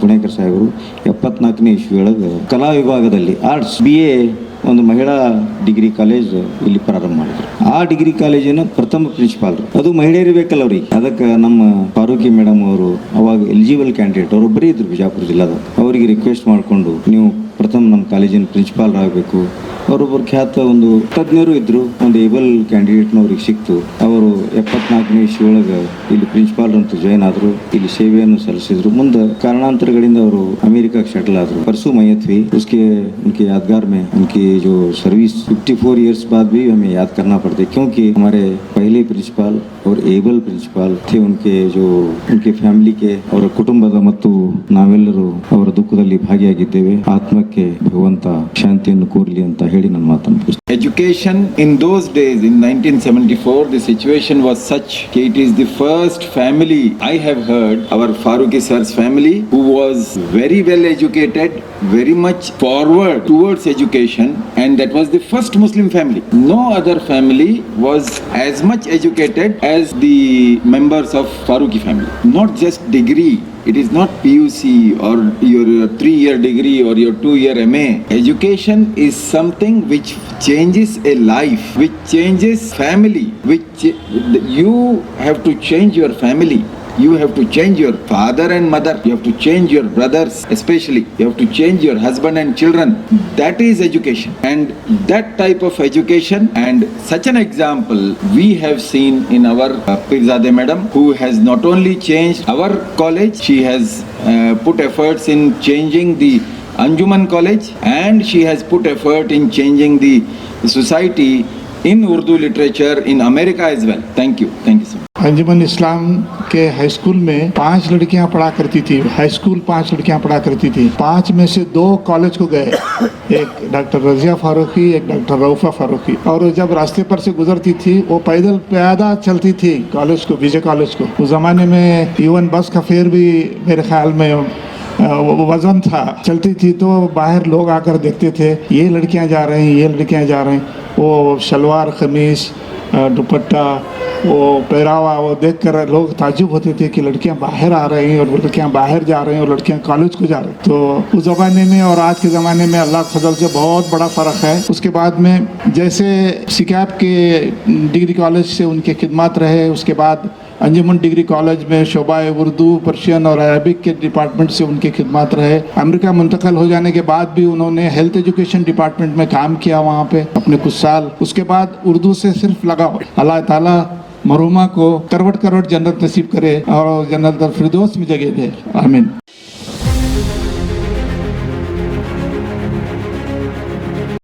ಪುಣೇಕರ್ ಸಾಹೇಬರು 74ನೇ ಇಸ್ವಿಯೊಳಗೆ ಕಲಾ ವಿಭಾಗದಲ್ಲಿ ಆರ್ಟ್ಸ್ BA ಒಂದು ಮಹಿಳಾ ಡಿಗ್ರಿ ಕಾಲೇಜ್ ಇಲ್ಲಿ ಪ್ರಾರಂಭ ಮಾಡಿದ್ರು. ಆ ಡಿಗ್ರಿ ಕಾಲೇಜಿನ ಪ್ರಥಮ ಪ್ರಿನ್ಸಿಪಾಲ್ ಅದು ಮಹಿಳೆಯರು ಬೇಕಲ್ಲ ಅವ್ರಿಗೆ. ಅದಕ್ಕೆ ನಮ್ಮ ಫಾರೂಕಿ ಮೇಡಮ್ ಅವರು ಅವಾಗ ಎಲಿಜಿಬಲ್ ಕ್ಯಾಂಡಿಡೇಟ್ ಅವರೊಬ್ಬರೇ ಇದ್ರು ಬಿಜಾಪುರ ಜಿಲ್ಲಾದ. ಅವರಿಗೆ ರಿಕ್ವೆಸ್ಟ್ ಮಾಡಿಕೊಂಡು ನೀವು ಪ್ರಥಮ ನಮ್ಮ ಕಾಲೇಜಿನ ಪ್ರಿನ್ಸಿಪಾಲ್ ಆಗಬೇಕು. ಅವರೊಬ್ಬರು ಖ್ಯಾತ ಒಂದು ತಜ್ಞರು ಇದ್ರು, ಒಂದು ಏಬಲ್ ಕ್ಯಾಂಡಿಡೇಟ್ನವ್ರಿಗೆ ಸಿಕ್ತು. ಅವರು 74ನೇ ಇಸ್ವಿಯೊಳಗೆ ಇಲ್ಲಿ ಪ್ರಿನ್ಸಿಪಾಲ್ ಅಂತ ಜಾಯ್ನ್ ಆದ್ರು, ಇಲ್ಲಿ ಸೇವೆಯನ್ನು ಸಲ್ಲಿಸಿದ್ರು. ಮುಂದೆ ಕಾರಣಾಂತರಗಳಿಂದ ಅವರು ಅಮೆರಿಕಾಗೆ ಸೆಟಲ್ आದ್ರು. परसों मयत हुई, उसके उनके यादगार में उनकी जो सर्विस 54 इयर्स बाद भी हमें याद करना पड़ता है, क्योंकि हमारे पहले प्रिंसिपल और एबल प्रिंसिपल थे. उनके ಫ್ಯಾಮಿಲಿ ಗೆ ಅವರ ಕುಟುಂಬದ ಮತ್ತು ನಾವೆಲ್ಲರೂ ಅವರ ದುಃಖದಲ್ಲಿ ಭಾಗಿಯಾಗಿದ್ದೇವೆ. ಆತ್ಮಕ್ಕೆ ಭಗವಂತ ಶಾಂತಿಯನ್ನು ಕೋರಲಿ ಅಂತ ಹೇಳಿ ನನ್ನ ಮಾತನ್ನು ಮುಗಿಸ್ತೇನೆ. Education in those days, in 1974, the situation was such that it is the first family I have heard, our Farooqi sir's family, who was very well educated, very much forward towards education, and that was the first Muslim family. No other family was as much educated as the members of Farooqi family. Not just degree. It is not PUC or your 3-year degree or your 2-year MA. Education is something which changes a life, which changes family, you have to change your family. You have to change your father and mother. You have to change your brothers especially. You have to change your husband and children. That is education. And that type of education and such an example we have seen in our Pirzade madam, who has not only changed our college, she has put efforts in changing the Anjuman College, and she has put effort in changing the society in Urdu literature in America as well. Thank you so much. अंजुमन इस्लाम के high school में 5 लड़कियां पढ़ा करती थी. High school 5 लड़कियां पढ़ा करती थी. 5 में से 2 कॉलेज को गए. एक डॉक्टर रजिया फारूकी, एक डॉक्टर रऊफा फारूकी. और जब रास्ते पर से गुजरती थी वो पैदल प्यादा चलती थी कॉलेज को, विजय कॉलेज को. उस जमाने में इवन बस का फेयर भी मेरे ख्याल में वजन था. चलती थी तो बाहर लोग आकर देखते थे, ये लड़कियां जा रही हैं, ये लड़कियां जा रही हैं. वो शलवार कमीज, दुपट्टा, वो पहरावा, वो देखकर लोग ताज्जुब होते थे कि लड़कियां बाहर आ रही हैं और लड़कियां बाहर जा रही हैं और लड़कियां कॉलेज को जा रही हैं. तो उस ज़माने में और आज के ज़माने में अल्लाह के फजल से बहुत बड़ा फ़र्क है. उसके बाद में जैसे सिकाब के डिग्री कॉलेज से उनके खिदमत रहे, उसके बाद अंजुमन डिग्री कॉलेज में शोबाए उर्दू, पर्शियन और अरबिक के डिपार्टमेंट से उनकी खिदमत रहे. अमेरिका मुंतकिल हो जाने के बाद भी उन्होंने हेल्थ एजुकेशन डिपार्टमेंट में काम किया वहाँ पे अपने कुछ साल. उसके बाद उर्दू से सिर्फ लगाव. अल्लाह ताला मरहुमा को करवट जन्नत नसीब करे और जन्नत फिरदौस में जगह दे. आमीन.